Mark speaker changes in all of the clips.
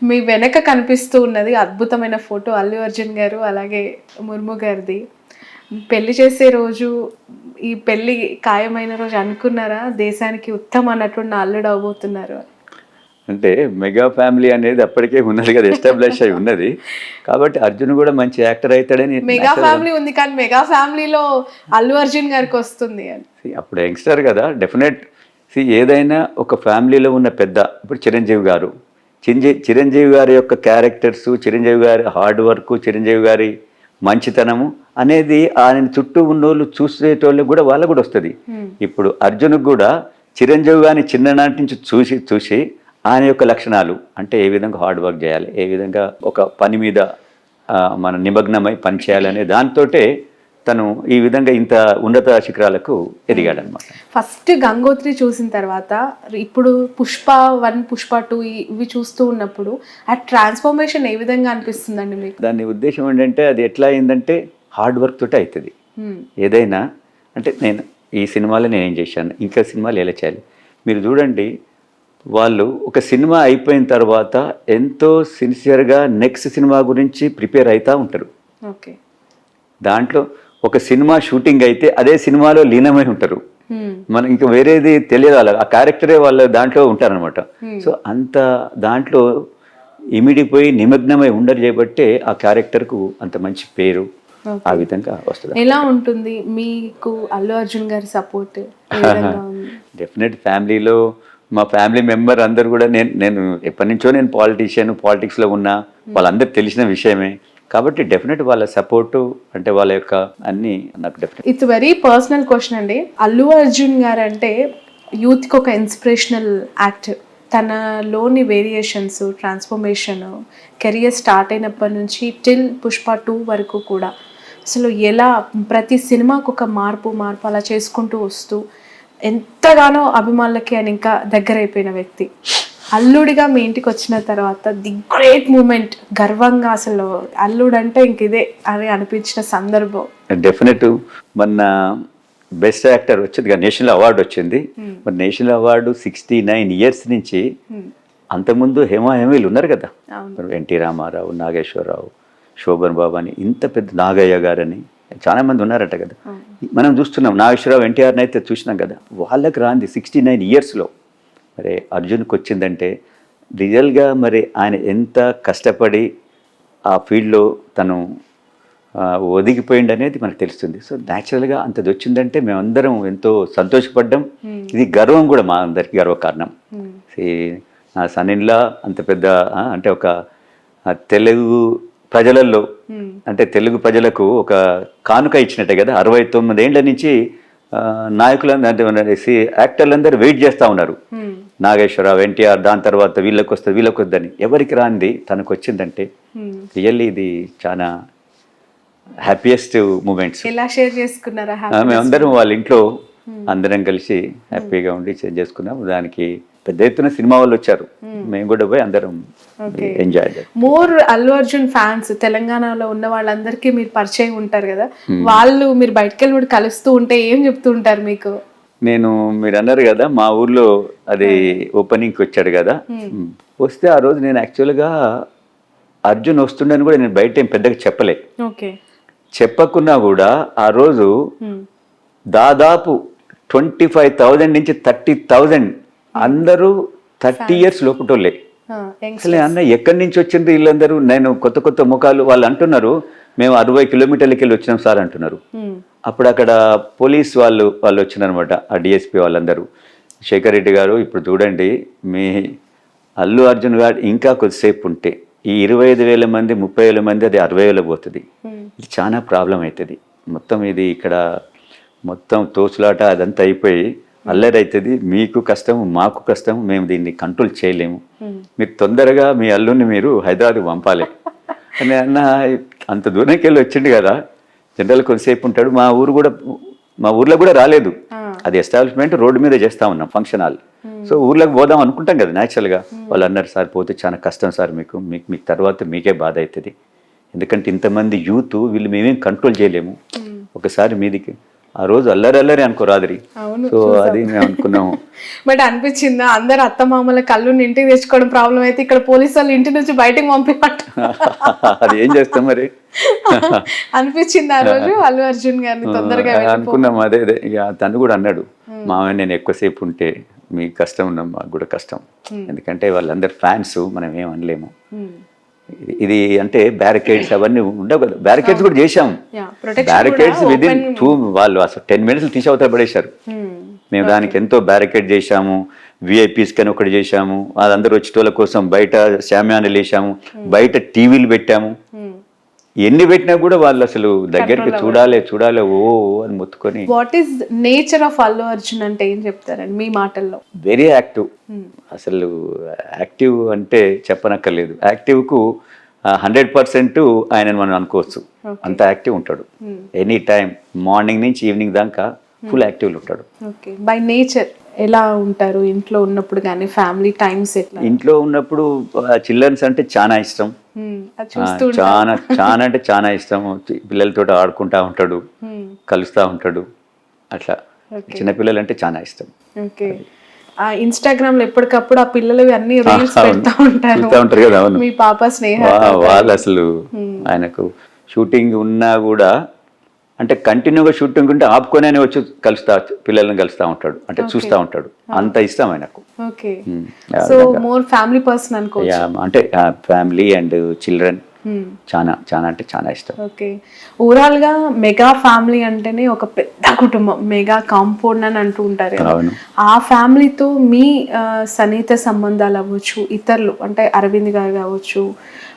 Speaker 1: మీ వెనక కనిపిస్తూ ఉన్నది అద్భుతమైన ఫోటో అల్లు అర్జున్ గారు అలాగే ముర్ము గారిది. పెళ్లి చేసే రోజు ఈ పెళ్లి ఖాయమైన రోజు అనుకున్నారా దేశానికి ఉత్తమ నటుడు నా అల్లుడు అవబోతున్నారు?
Speaker 2: అంటే మెగా ఫ్యామిలీ అనేది అప్పటికే ఉన్నది కదా, ఎస్టాబ్లిష్ అయి ఉన్నది. కాబట్టి అర్జున్ కూడా మంచి యాక్టర్ అవుతాడని
Speaker 1: మెగా ఫ్యామిలీ ఉంది కానీ మెగా ఫ్యామిలీలో అల్లు అర్జున్ గారికి వస్తుంది అని.
Speaker 2: అప్పుడు యంగ్స్టర్ కదా, డెఫినెట్. ఏదైనా ఒక ఫ్యామిలీలో ఉన్న పెద్ద, ఇప్పుడు చిరంజీవి గారు, చిరంజీవి గారి యొక్క క్యారెక్టర్స్, చిరంజీవి గారి హార్డ్ వర్క్, చిరంజీవి గారి మంచితనము అనేది ఆయన చుట్టూ ఉన్నోళ్ళు చూసేటోళ్ళకి కూడా వాళ్ళకు కూడా వస్తుంది. ఇప్పుడు అర్జున్కి కూడా చిరంజీవి గారిని చిన్ననాటి నుంచి చూసి ఆయన యొక్క లక్షణాలు అంటే ఏ విధంగా హార్డ్ వర్క్ చేయాలి, ఏ విధంగా ఒక పని మీద మన నిమగ్నమై పని చేయాలనే దాంతోటే తను ఈ విధంగా ఇంత ఉన్నత శిఖరాలకు ఎదిగాడనమాట.
Speaker 1: ఫస్ట్ గంగోత్రి చూసిన తర్వాత ఇప్పుడు పుష్ప 1, పుష్ప 2 ఇవి చూస్తూ ఉన్నప్పుడు ఆ ట్రాన్స్ఫర్మేషన్ ఏ విధంగా అనిపిస్తుందండి మీకు?
Speaker 2: దాని ఉద్దేశం ఏంటంటే అది ఎట్లా అయిందంటే హార్డ్ వర్క్ తోటే అవుతుంది ఏదైనా. అంటే నేను ఈ సినిమాలో నేనేం చేశాను, ఇంకా సినిమాలు ఎలా చేయాలి మీరు చూడండి. వాళ్ళు ఒక సినిమా అయిపోయిన తర్వాత ఎంతో సిన్సియర్గా నెక్స్ట్ సినిమా గురించి ప్రిపేర్ అవుతూ ఉంటారు.
Speaker 1: ఓకే,
Speaker 2: దాంట్లో ఒక సినిమా షూటింగ్ అయితే అదే సినిమాలో లీనమై ఉంటారు. మనం ఇంకా వేరేది తెలియదు, వాళ్ళ ఆ క్యారెక్టరే వాళ్ళ దాంట్లో ఉంటారనమాట. సో అంత దాంట్లో ఇమిడిపోయి నిమగ్నమై ఉండరు చేయబట్టే ఆ క్యారెక్టర్కు అంత మంచి పేరు ఆ విధంగా వస్తుంది.
Speaker 1: ఎలా ఉంటుంది మీకు అల్లు అర్జున్ గారి సపోర్ట్?
Speaker 2: డెఫినెట్ ఫ్యామిలీలో మా ఫ్యామిలీ మెంబర్ అందరు కూడా నేను ఎప్పటి నుంచో నేను పాలిటిక్స్లో ఉన్నా, వాళ్ళందరూ తెలిసిన విషయమే. కాబట్టి డెఫినెట్ వాళ్ళ సపోర్టు అంటే వాళ్ళ యొక్క అన్ని నాకు definite.
Speaker 1: It's very personal question అండి. అల్లు అర్జున్ గారు అంటే యూత్కి ఒక ఇన్స్పిరేషనల్ యాక్టర్. తనలోని వేరియేషన్స్, ట్రాన్స్ఫర్మేషన్, కెరియర్ స్టార్ట్ అయినప్పటి నుంచి టిల్ పుష్ప 2 వరకు కూడా అసలు ఎలా ప్రతి సినిమాకు ఒక మార్పు అలా చేసుకుంటూ వస్తూ ఎంతగానో అభిమానులకి ఆయన ఇంకా దగ్గర అయిపోయిన వ్యక్తి. అల్లుడిగా మీ ఇంటికి వచ్చిన తర్వాత ది గ్రేట్ మూమెంట్, గర్వంగా అసలు అల్లుడు అంటే ఇంక ఇదే అని అనిపించిన సందర్భం?
Speaker 2: డెఫినెట్ మొన్న బెస్ట్ యాక్టర్ వచ్చింది కదా, నేషనల్ అవార్డు వచ్చింది. మరి నేషనల్ అవార్డు 69 years నుంచి అంతకుముందు హేమీలు ఉన్నారు కదా, ఎన్టీ రామారావు, నాగేశ్వరరావు, శోభన్ బాబు అని, ఇంత పెద్ద నాగయ్య గారని చాలా మంది ఉన్నారట కదా. మనం చూస్తున్నాం నాగేశ్వరరావు, ఎన్టీఆర్ని అయితే చూసినాం కదా. వాళ్ళకి రాంది 69 yearsలో మరి అర్జున్కి వచ్చిందంటే రియల్గా మరి ఆయన ఎంత కష్టపడి ఆ ఫీల్డ్లో తను ఒదిగిపోయింది అనేది మనకు తెలుస్తుంది. సో న్యాచురల్గా అంతది వచ్చిందంటే మేమందరం ఎంతో సంతోషపడ్డాం. ఇది గర్వం కూడా, మా అందరికీ గర్వకారణం. నా సన్నిలా అంత పెద్ద అంటే ఒక తెలుగు ప్రజలలో అంటే తెలుగు ప్రజలకు ఒక కానుక ఇచ్చినట్టే కదా. 69 ఏళ్ల నుంచి నాయకులందరూ అంటే యాక్టర్లందరూ వెయిట్ చేస్తూ ఉన్నారు. నాగేశ్వరరావు, ఎన్టీఆర్, దాని తర్వాత వీళ్ళకి వద్దని ఎవరికి రాంది తనకు వచ్చిందంటే రియల్లీ ఇది చాలా హ్యాపీయెస్ట్ మూమెంట్స్.
Speaker 1: ఎలా షేర్ చేసుకున్నారా?
Speaker 2: మేమందరం వాళ్ళ ఇంట్లో అందరం కలిసి హ్యాపీగా ఉండి షేర్ చేసుకున్నాం. దానికి పెద్ద ఎత్తున సినిమా వాళ్ళు వచ్చారు, మేము కూడా పోయి అందరం ఎంజాయ్ చేయాలి.
Speaker 1: మోర్ అల్లు అర్జున్ ఫ్యాన్స్ తెలంగాణలో ఉన్న వాళ్ళందరికీ మీరు పరిచయం ఉంటారు కదా, వాళ్ళు మీరు బయటకు వెళ్ళి కలుస్తూ ఉంటే ఏం చెప్తూ ఉంటారు మీకు?
Speaker 2: నేను మీరు అన్నారు కదా మా ఊర్లో అది ఓపెనింగ్కి వచ్చాడు కదా, వస్తే ఆ రోజు నేను యాక్చువల్గా అర్జున్ వస్తుండని కూడా నేను బయట ఏం పెద్దగా చెప్పలే. చెప్పకున్నా కూడా ఆ రోజు దాదాపు 25,000 నుంచి 30,000 అందరూ 30 years లోపటోళ్ళే. అసలు అన్న ఎక్కడి నుంచి వచ్చింది వీళ్ళందరూ? నేను కొత్త ముఖాలు. వాళ్ళు అంటున్నారు మేము 60 kilometers వెళ్ళి వచ్చినాం సార్ అంటున్నారు. అప్పుడు అక్కడ పోలీస్ వాళ్ళు వచ్చినారనమాట, ఆ డిఎస్పీ వాళ్ళందరూ. శేఖర్ రెడ్డి గారు, ఇప్పుడు చూడండి మీ అల్లు అర్జున్ గారు ఇంకా కొద్దిసేపు ఉంటే ఈ 25,000 మంది 30,000 మంది అది 60,000 పోతుంది. ఇది చాలా ప్రాబ్లం అవుతుంది. మొత్తం ఇది ఇక్కడ మొత్తం తోచులాట అదంతా అయిపోయి అల్లరి అవుతుంది. మీకు కష్టం, మాకు కష్టం, మేము దీన్ని కంట్రోల్ చేయలేము. మీరు తొందరగా మీ అల్లుని మీరు హైదరాబాద్కి పంపాలి అని అన్న. అంత దూరంకి వెళ్ళి వచ్చిండు కదా, జనరల్ కొద్దిసేపు ఉంటాడు. మా ఊర్లో కూడా రాలేదు. అది ఎస్టాబ్లిష్మెంట్ రోడ్డు మీద చేస్తూ ఉన్నాం ఫంక్షన్ హాల్. సో ఊర్లోకి పోదాం అనుకుంటాం కదా న్యాచురల్గా. వాళ్ళు అన్నారు సార్ పోతే చాలా కష్టం సార్, మీకు తర్వాత మీకే బాధ అవుతుంది, ఎందుకంటే ఇంతమంది యూత్ వీళ్ళు మేమేం కంట్రోల్ చేయలేము, ఒకసారి మీదికి ఆ రోజు అల్లరి అనుకో రాత్రి.
Speaker 1: అవును,
Speaker 2: సో అది మేము అనుకున్నాము.
Speaker 1: బట్ అనిపించిందా అందరు అత్తమామల కళ్ళు ఇంటికి తెచ్చుకోవడం ప్రాబ్లం అయితే ఇక్కడ పోలీసు వాళ్ళు ఇంటి నుంచి బయటకు పంపినట్టు
Speaker 2: అది ఏం చేస్తాం మరి.
Speaker 1: అనిపించింది ఆ రోజు అల్లు అర్జున్ గారిని తొందరగా
Speaker 2: అనుకున్నాం. అదే ఇక తను కూడా అన్నాడు, మామయ్య నేను ఎక్కువసేపు ఉంటే మీకు కష్టం ఉన్నాం, మాకు కూడా కష్టం, ఎందుకంటే వాళ్ళందరు ఫ్యాన్స్, మనం ఏం అనలేము. ఇది అంటే బ్యారికేడ్స్ అవన్నీ ఉండవు కదా, బ్యారికేడ్స్ కూడా చేశాము. బ్యారికేడ్స్ విదిన్ వాళ్ళు అసలు 10 minutes తీసి అవతల పడేశారు. మేము దానికి ఎంతో బ్యారికేడ్ చేశాము, విఐపీస్ కని ఒకటి చేశాము, అదందరూ వచ్చేటోళ్ళ కోసం బయట శామ్యానాలు వేసాము, బయట టీవీలు పెట్టాము. ఎన్ని పెట్టినా కూడా వాళ్ళు అసలు దగ్గరికి చూడాలి ఓ అని మొత్తుకొని.
Speaker 1: What is nature of Allu Arjun అంటే ఏం చెప్తారండి మీ మాటల్లో?
Speaker 2: Very active. అసలు యాక్టివ్ అంటే చెప్పనక్కర్లేదు. యాక్టివ్కు 100% ఆయనని మనం అనుకోవచ్చు, అంత యాక్టివ్ ఉంటాడు. ఎనీ టైం మార్నింగ్ నుంచి ఈవినింగ్ దాకా ఫుల్ యాక్టివ్లో ఉంటాడు.
Speaker 1: ఓకే, బై నేచర్ ఎలా ఉంటారు ఇంట్లో ఉన్నప్పుడు కానీ ఫ్యామిలీ టైమ్స్ ఎట్లా?
Speaker 2: ఇంట్లో ఉన్నప్పుడు చిల్డ్రన్స్ అంటే చాలా ఇష్టం, చాలా అంటే చాలా ఇష్టం. పిల్లలతో ఆడుకుంటా ఉంటాడు, కలుస్తూ ఉంటాడు, అట్లా చిన్నపిల్లలు అంటే చాలా ఇష్టం.
Speaker 1: ఓకే, ఇన్స్టాగ్రామ్ లో ఎప్పటికప్పుడు ఆ పిల్లలు అన్ని రీల్స్ పెడతా ఉంటారు
Speaker 2: కదా. అవును,
Speaker 1: మీ పాప స్నేహ
Speaker 2: వాళ్ళు అసలు ఆయనకు షూటింగ్ ఉన్నా కూడా అంటే కంటిన్యూగా షూటింగ్ ఉంటే ఆపుకొని వచ్చి పిల్లల్ని కలుస్తూ ఉంటాడు, అంటే చూస్తూ ఉంటాడు, అంత ఇష్టం ఆయనకు.
Speaker 1: Okay, so more family person అనుకోవచ్చు.
Speaker 2: అంటే ఫ్యామిలీ అండ్ చిల్డ్రన్ చాలా అంటే చాలా ఇష్టం.
Speaker 1: ఓకే, ఓవరాల్ గా మెగా ఫ్యామిలీ అంటేనే ఒక పెద్ద కుటుంబం, మెగా కాంపౌండ్ అని అంటూ ఉంటారు. ఆ ఫ్యామిలీతో మీ సన్నిహిత సంబంధాలు అవ్వచ్చు, ఇతరులు అంటే అరవింద్ గారు కావచ్చు,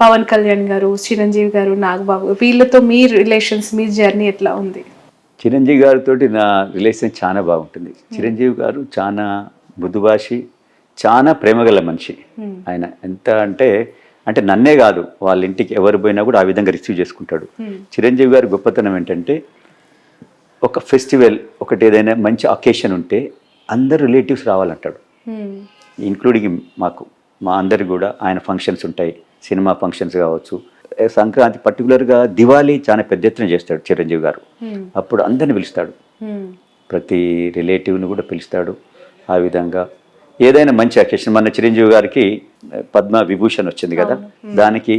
Speaker 1: పవన్ కళ్యాణ్ గారు, చిరంజీవి గారు, నాగబాబు, వీళ్ళతో మీ రిలేషన్స్, మీ జర్నీ ఎట్లా ఉంది?
Speaker 2: చిరంజీవి గారితో నా రిలేషన్ చాలా బాగుంటుంది. చిరంజీవి గారు చాలా మృదుభాషి, చాలా ప్రేమగల మనిషి. ఆయన ఎంత అంటే నన్నే కాదు, వాళ్ళ ఇంటికి ఎవరు పోయినా కూడా ఆ విధంగా రిసీవ్ చేసుకుంటాడు. చిరంజీవి గారి గొప్పతనం ఏంటంటే ఒక ఫెస్టివల్ ఒకటి ఏదైనా మంచి అకేషన్ ఉంటే అందరు రిలేటివ్స్ రావాలంటాడు, ఇంక్లూడింగ్ మా అందరికి కూడా. ఆయన ఫంక్షన్స్ ఉంటాయి, సినిమా ఫంక్షన్స్ కావచ్చు, సంక్రాంతి పర్టికులర్గా దివాళీ చాలా పెద్ద ఎత్తున చేస్తాడు చిరంజీవి గారు. అప్పుడు అందరిని పిలుస్తాడు, ప్రతి రిలేటివ్ని కూడా పిలుస్తాడు. ఆ విధంగా ఏదైనా మంచి అకేషన్, మన చిరంజీవి గారికి పద్మ విభూషణ్ వచ్చింది కదా, దానికి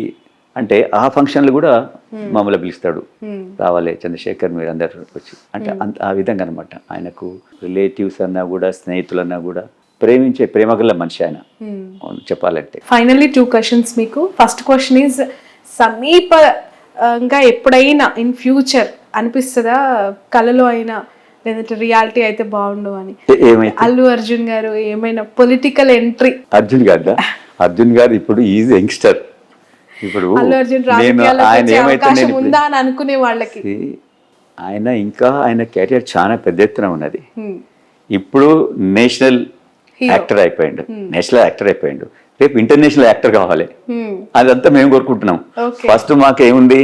Speaker 2: అంటే ఆ ఫంక్షన్లు కూడా మమ్మల్ని పిలుస్తాడు, రావాలి చంద్రశేఖర్ మీరు అందరు వచ్చి, అంటే ఆ విధంగా అనమాట. ఆయనకు రిలేటివ్స్ అన్నా కూడా స్నేహితులన్నా కూడా ప్రేమించే ప్రేమగల మనిషి ఆయన చెప్పాలంటే.
Speaker 1: ఫైనల్లీ 2 questions మీకు. ఫస్ట్ క్వశ్చన్ ఈజ్, సమీపంగా ఎప్పుడైనా ఇన్ ఫ్యూచర్ అనిపిస్తుందా కళలో అయినా లేదంటే రియాలిటీ అయితే బాగుండు అని, అల్లు అర్జున్ గారు ఏమైనా పొలిటికల్ ఎంట్రీ?
Speaker 2: అర్జున్ గారు ఇప్పుడు ఈజ్ యంగ్స్టర్. ఇప్పుడు
Speaker 1: అల్లు అర్జున్ రాజకీయాల్లో ఉందా అని అనుకునే వాళ్ళకి
Speaker 2: ఆయన కెరియర్ చాలా పెద్ద ఎత్తున ఉన్నది. ఇప్పుడు నేషనల్ యాక్టర్ అయిపోయిండు, రేపు ఇంటర్నేషనల్ యాక్టర్ కావాలి, అదంతా మేము కోరుకుంటున్నాం. ఫస్ట్ మాకేముంది,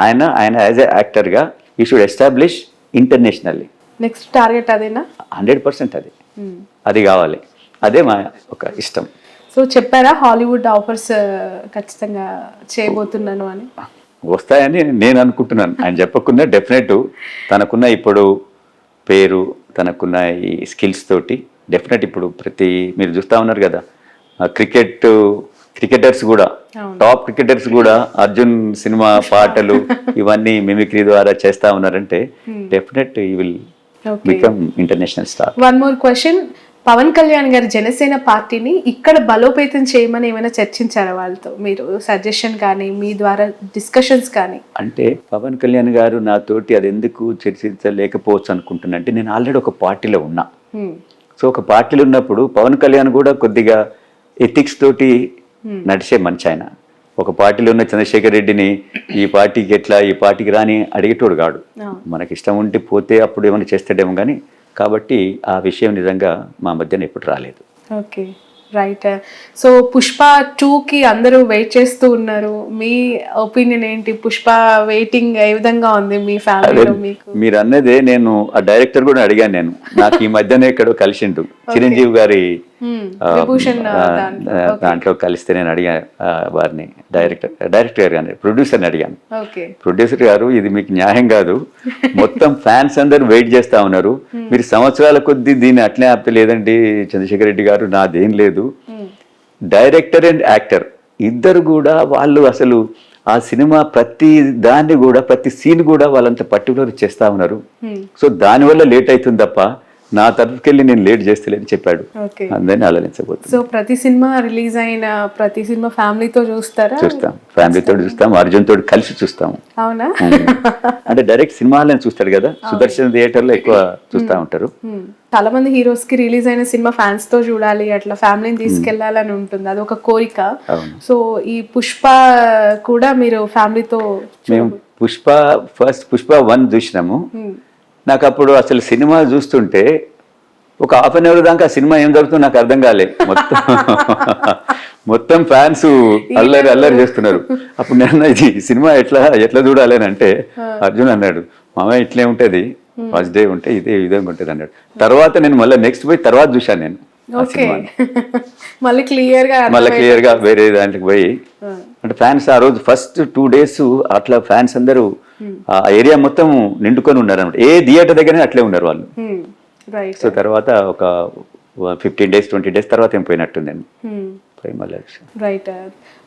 Speaker 2: ఆయన యాజ్ ఎ యాక్టర్ గా ఈ should establish internationally.
Speaker 1: Next target అదేనా?
Speaker 2: 100% అది కావాలి, అదే మా ఒక ఇష్టం.
Speaker 1: సో చెప్పారా హాలీవుడ్ ఆఫర్స్ ఖచ్చితంగా చేయబోతున్నాను అని?
Speaker 2: వస్తాయని నేను అనుకుంటున్నాను, ఆయన చెప్పకుండా డెఫినెట్. తనకున్న ఇప్పుడు పేరు, తనకున్న ఈ స్కిల్స్ తోటి డెఫినెట్ ఇప్పుడు మీరు చూస్తూ ఉన్నారు కదా, క్రికెటర్స్ కూడా, టాప్ క్రికెటర్స్ కూడా అర్జున్ సినిమా పాటలు ఇవన్నీ మిమిక్రీ ద్వారా చేస్తా ఉన్నారంటే definite he will become international star.
Speaker 1: One more question, Pawan Kalyan garu Janasena పార్టీని ఇక్కడ బలోపేతం చేయమని ఏమైనా చర్చించారా వాళ్ళతో? మీరు సజెషన్ కానీ మీ ద్వారా డిస్కషన్స్ కానీ?
Speaker 2: అంటే పవన్ కళ్యాణ్ గారు నాతోటి అది ఎందుకు చర్చించలేకపోవచ్చు అనుకుంటున్నా అంటే, నేను ఆల్రెడీ ఒక పార్టీలో ఉన్నా. సో ఒక పార్టీలో ఉన్నప్పుడు పవన్ కళ్యాణ్ కూడా కొద్దిగా ఎథిక్స్ తోటి నడిచే మంచి ఆయన. ఒక పార్టీలో ఉన్న చంద్రశేఖర్ రెడ్డిని ఈ పార్టీకి ఎట్లా, ఈ పార్టీకి రాని అడిగేటోడు కాడు. మనకి ఇష్టం ఉంటే పోతే అప్పుడు ఏమైనా చేస్తాడేమో కానీ, కాబట్టి ఆ విషయం నిజంగా మా మధ్యన ఎప్పుడు రాలేదు.
Speaker 1: Okay, right. సో పుష్ప 2కి అందరూ వెయిట్ చేస్తూ ఉన్నారు, మీ ఒపీనియన్ ఏంటి? పుష్ప వెయిటింగ్ ఏ విధంగా ఉంది మీ ఫ్యామిలీలో? మీకు
Speaker 2: మీరు అన్నదే, నేను ఆ డైరెక్టర్ కూడా అడిగాను. నాకు ఈ మధ్యనే ఎక్కడో కలిసిండు చిరంజీవి గారి
Speaker 1: విభూషణ్
Speaker 2: దాంట్లో కలిస్తే నేను అడిగాను వారిని డైరెక్టర్ గారు కానీ ప్రొడ్యూసర్ని అడిగాను. ప్రొడ్యూసర్ గారు ఇది మీకు న్యాయం కాదు, మొత్తం ఫ్యాన్స్ అందరూ వెయిట్ చేస్తా ఉన్నారు, మీరు సంవత్సరాల కొద్దీ దీన్ని అట్లే ఆపలేదండి చంద్రశేఖర్ రెడ్డి గారు, నాదేం లేదు. డైరెక్టర్ అండ్ యాక్టర్ ఇద్దరు కూడా వాళ్ళు అసలు ఆ సినిమా ప్రతి దాన్ని కూడా ప్రతి సీన్ కూడా వాళ్ళంత పర్టికులర్ చేస్తా ఉన్నారు. సో దానివల్ల లేట్ అవుతుంది తప్ప నా తరఫుకెళ్ళి నేను లేట్ చేస్తలేని చెప్పాడు. అందరినీ ఆలోచించబోతుంది.
Speaker 1: సో ప్రతి సినిమా రిలీజ్ అయిన ప్రతి సినిమా ఫ్యామిలీతో చూస్తారా?
Speaker 2: చూస్తాం, ఫ్యామిలీతో చూస్తాం, అర్జున్ తోటి కలిసి చూస్తాము.
Speaker 1: అవునా?
Speaker 2: అంటే డైరెక్ట్ సినిమాలను చూస్తాడు కదా, సుదర్శన్ థియేటర్ లో ఎక్కువ చూస్తా ఉంటారు.
Speaker 1: చాలా మంది హీరోస్ కి రిలీజ్ అయిన సినిమా ఫ్యాన్స్ తో చూడాలి, అట్లా ఫ్యామిలీని తీసుకెళ్లాలని ఉంటుంది, అది ఒక కోరిక. సో ఈ పుష్ప కూడా మీరు ఫ్యామిలీతో?
Speaker 2: మేము పుష్ప 1 చూసినాము. నాకు అప్పుడు అసలు సినిమా చూస్తుంటే ఒక హాఫ్ అన్ అవర్ దాకా ఆ సినిమా ఏం జరుగుతుందో నాకు అర్థం కాలే. మొత్తం ఫ్యాన్స్ అల్లరి చేస్తున్నారు. అప్పుడు నేను ఇది సినిమా ఎట్లా చూడాలి అని అంటే అర్జున్ అన్నాడు, మామయ్య ఇట్లే ఉంటది, ఫస్ట్ డే ఉంటే ఇదే విధంగా ఉంటుంది అన్నాడు. తర్వాత నేను మళ్ళీ నెక్స్ట్ పోయి తర్వాత చూశాను నేను
Speaker 1: మళ్ళీ క్లియర్
Speaker 2: గా వేరే దాంట్లోకి పోయి. అంటే ఫ్యాన్స్ ఆ రోజు ఫస్ట్ 2 days అట్లా ఫ్యాన్స్ అందరూ ఆ ఏరియా మొత్తం నిండుకొని ఉన్నారు అనమాట. ఏ థియేటర్ దగ్గర అట్లే ఉన్నారు వాళ్ళు. సో తర్వాత ఒక 15 days 20 days తర్వాత ఏం పోయినట్టుందండి.
Speaker 1: రైట్.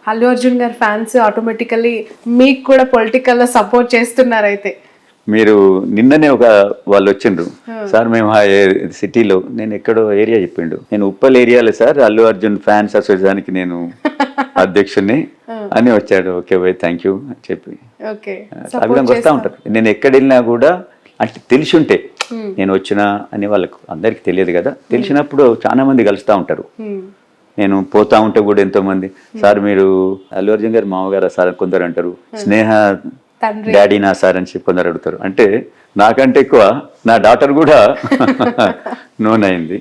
Speaker 1: అల్లు అర్జున్ గారు ఫ్యాన్స్ ఆటోమేటికల్లీ మీకు కూడా పొలిటికల్ లో సపోర్ట్ చేస్తున్నారు. అయితే
Speaker 2: మీరు నిన్ననే వాళ్ళు వచ్చిండ్రు, సార్ మేము సిటీలో, నేను ఎక్కడో ఏరియా చెప్పిండు, నేను ఉప్పల్ ఏరియాలో సార్ అల్లు అర్జున్ ఫ్యాన్స్ అసోసియేషన్కి నేను అధ్యక్షుడిని అని వచ్చాడు. ఓకే బై, థ్యాంక్ యూ అని చెప్పి ఆ విధంగా వస్తూ ఉంటారు. నేను ఎక్కడ వెళ్ళినా కూడా అంటే తెలిసి ఉంటే నేను వచ్చినా అని వాళ్ళకు అందరికి తెలియదు కదా, తెలిసినప్పుడు చాలా మంది కలుస్తూ ఉంటారు. నేను పోతా ఉంటే కూడా ఎంతో మంది, సార్ మీరు అల్లు అర్జున్ గారు మామగారు సార్ కొందరు అంటారు, స్నేహ డాడీ నా సార్ అని చెప్పి కొందరు అడుగుతారు. అంటే నాకంటే ఎక్కువ నా డాటర్ కూడా నోన్ అయింది.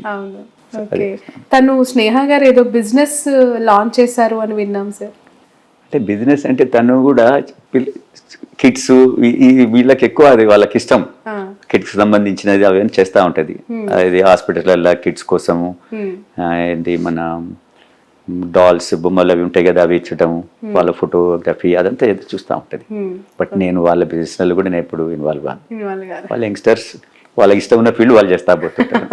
Speaker 1: తను స్నేహ గారు ఏదో బిజినెస్ లాంచ్ చేశారు అని విన్నాం సార్.
Speaker 2: అంటే బిజినెస్ అంటే తను కూడా కిడ్స్ వీళ్ళకి ఎక్కువ అది వాళ్ళకి ఇష్టం, కిడ్స్ సంబంధించినది అవన్నీ చేస్తూ ఉంటుంది. అది హాస్పిటల్లో కిడ్స్ కోసము ఏంటి మన డాల్స్ బొమ్మలు అవి ఉంటాయి కదా, అవి ఇచ్చటం, వాళ్ళ ఫోటోగ్రఫీ అదంతా ఏదో చూస్తూ ఉంటుంది. బట్ నేను వాళ్ళ బిజినెస్లో కూడా నేను ఎప్పుడు ఇన్వాల్వ్ కాను. వాళ్ళ యంగ్స్టర్స్ వాళ్ళకి ఇష్టం ఉన్న ఫీల్డ్ వాళ్ళు చేస్తా పోతుంటారు.